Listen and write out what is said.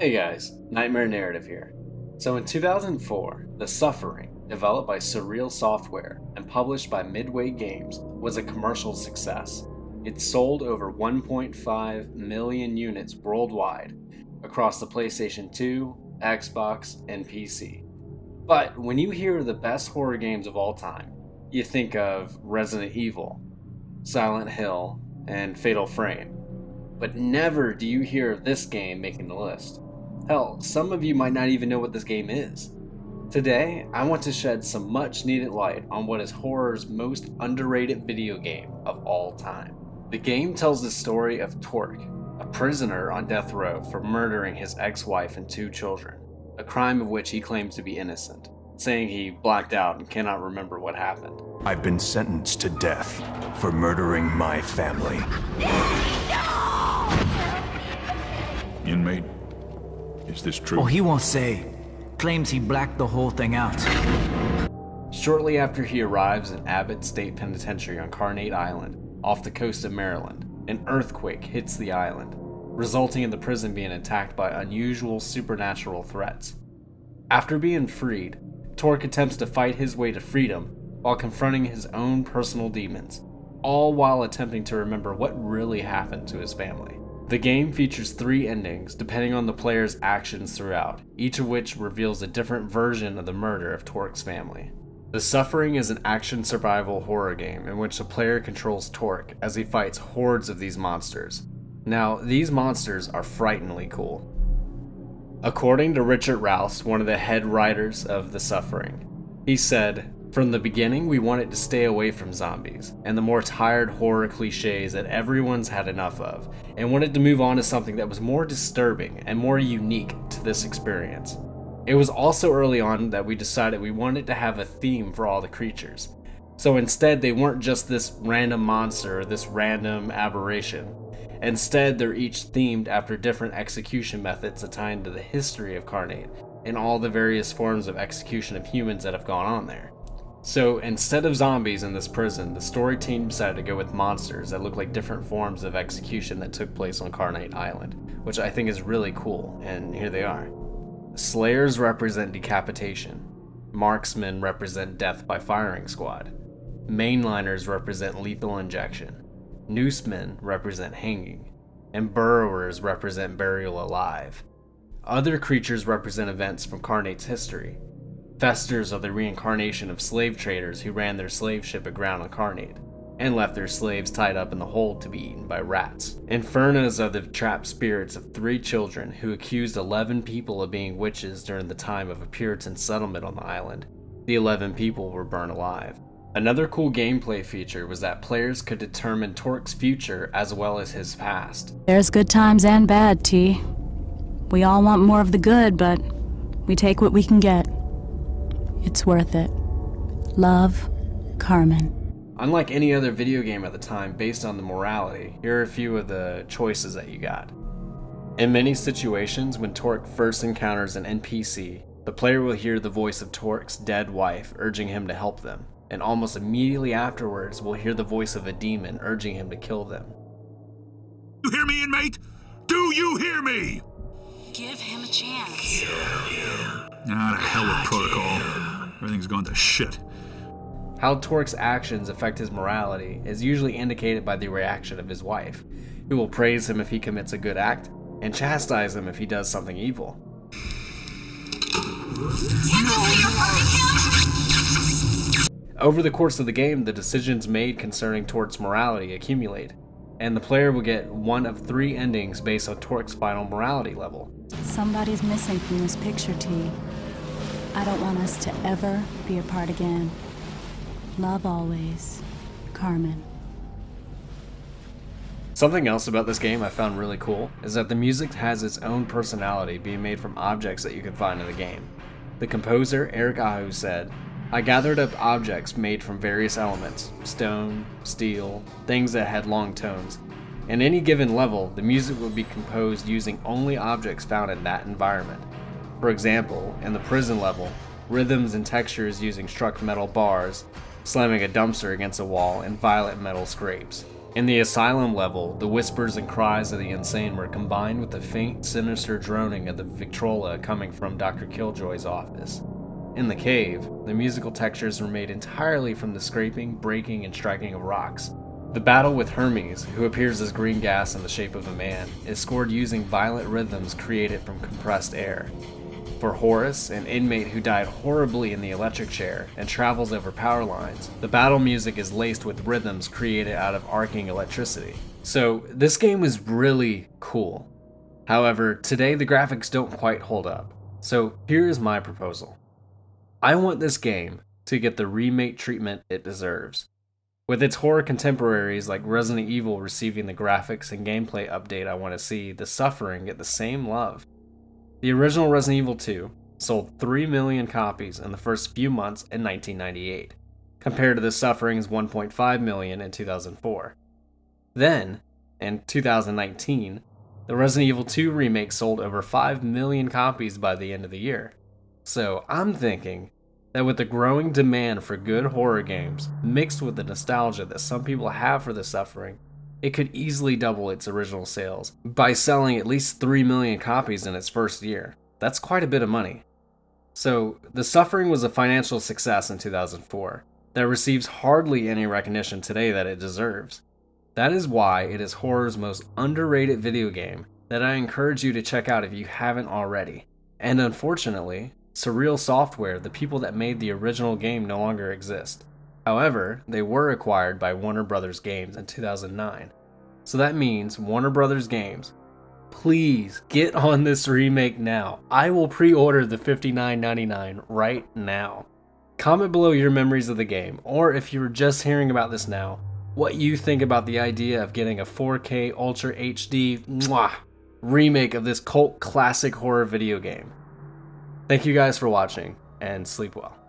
Hey guys, Nightmare Narrative here. So in 2004, The Suffering, developed by Surreal Software and published by Midway Games, was a commercial success. It sold over 1.5 million units worldwide across the PlayStation 2, Xbox, and PC. But when you hear the best horror games of all time, you think of Resident Evil, Silent Hill, and Fatal Frame. But never do you hear of this game making the list. Hell, some of you might not even know what this game is. Today, I want to shed some much needed light on what is horror's most underrated video game of all time. The game tells the story of Torque, a prisoner on death row for murdering his ex-wife and 2 children, a crime of which he claims to be innocent, saying he blacked out and cannot remember what happened. I've been sentenced to death for murdering my family. Inmate, is this true? Oh, he won't say. Claims he blacked the whole thing out. Shortly after he arrives in Abbott State Penitentiary on Carnate Island, off the coast of Maryland, an earthquake hits the island, resulting in the prison being attacked by unusual supernatural threats. After being freed, Torque attempts to fight his way to freedom while confronting his own personal demons, all while attempting to remember what really happened to his family. The game features 3 endings depending on the player's actions throughout, each of which reveals a different version of the murder of Torque's family. The Suffering is an action survival horror game in which the player controls Torque as he fights hordes of these monsters. Now, these monsters are frighteningly cool. According to Richard Rouse, one of the head writers of The Suffering, he said, "From the beginning, we wanted to stay away from zombies and the more tired horror cliches that everyone's had enough of, and wanted to move on to something that was more disturbing and more unique to this experience. It was also early on that we decided we wanted to have a theme for all the creatures. So instead, they weren't just this random monster or this random aberration. Instead, they're each themed after different execution methods assigned to the history of Carnate and all the various forms of execution of humans that have gone on there. So instead of zombies in this prison, the story team decided to go with monsters that look like different forms of execution that took place on Carnate Island, which I think is really cool, and here they are. Slayers represent decapitation, marksmen represent death by firing squad, mainliners represent lethal injection, noosemen represent hanging, and burrowers represent burial alive. Other creatures represent events from Carnate's history. Festers are the reincarnation of slave traders who ran their slave ship aground on Carnate, and left their slaves tied up in the hold to be eaten by rats. Infernos are the trapped spirits of 3 children who accused 11 people of being witches during the time of a Puritan settlement on the island. The 11 people were burned alive. Another cool gameplay feature was that players could determine Torque's future as well as his past. There's good times and bad, T. We all want more of the good, but we take what we can get. It's worth it. Love, Carmen. Unlike any other video game at the time based on the morality, here are a few of the choices that you got. In many situations, when Torque first encounters an NPC, the player will hear the voice of Torque's dead wife urging him to help them, and almost immediately afterwards will hear the voice of a demon urging him to kill them. You hear me, inmate? Do you hear me? Give him a chance. Ah, to hell with protocol. Everything's gone to shit. How Torque's actions affect his morality is usually indicated by the reaction of his wife, who will praise him if he commits a good act, and chastise him if he does something evil. Over the course of the game, the decisions made concerning Torque's morality accumulate, and the player will get one of 3 endings based on Torque's final morality level. Somebody's missing from this picture, T. I don't want us to ever be apart again. Love always, Carmen. Something else about this game I found really cool is that the music has its own personality being made from objects that you can find in the game. The composer, Eric Ahu, said, "I gathered up objects made from various elements, stone, steel, things that had long tones. In any given level, the music would be composed using only objects found in that environment. For example, in the prison level, rhythms and textures using struck metal bars, slamming a dumpster against a wall, and violent metal scrapes. In the asylum level, the whispers and cries of the insane were combined with the faint, sinister droning of the Victrola coming from Dr. Killjoy's office. In the cave, the musical textures were made entirely from the scraping, breaking, and striking of rocks. The battle with Hermes, who appears as green gas in the shape of a man, is scored using violent rhythms created from compressed air. For Horace, an inmate who died horribly in the electric chair and travels over power lines, the battle music is laced with rhythms created out of arcing electricity. So, this game was really cool. However, today the graphics don't quite hold up. So, here is my proposal. I want this game to get the remake treatment it deserves. With its horror contemporaries like Resident Evil receiving the graphics and gameplay update I want to see, The Suffering get the same love. The original Resident Evil 2 sold 3 million copies in the first few months in 1998, compared to The Suffering's 1.5 million in 2004. Then, in 2019, the Resident Evil 2 remake sold over 5 million copies by the end of the year. So I'm thinking that with the growing demand for good horror games, mixed with the nostalgia that some people have for The Suffering, it could easily double its original sales by selling at least 3 million copies in its first year. That's quite a bit of money. So, The Suffering was a financial success in 2004 that receives hardly any recognition today that it deserves. That is why it is horror's most underrated video game that I encourage you to check out if you haven't already. And unfortunately, Surreal Software, the people that made the original game, no longer exist. However, they were acquired by Warner Bros. Games in 2009. So that means Warner Bros. Games, please get on this remake now. I will pre-order the $59.99 right now. Comment below your memories of the game, or if you were just hearing about this now, what you think about the idea of getting a 4K Ultra HD remake of this cult classic horror video game. Thank you guys for watching, and sleep well.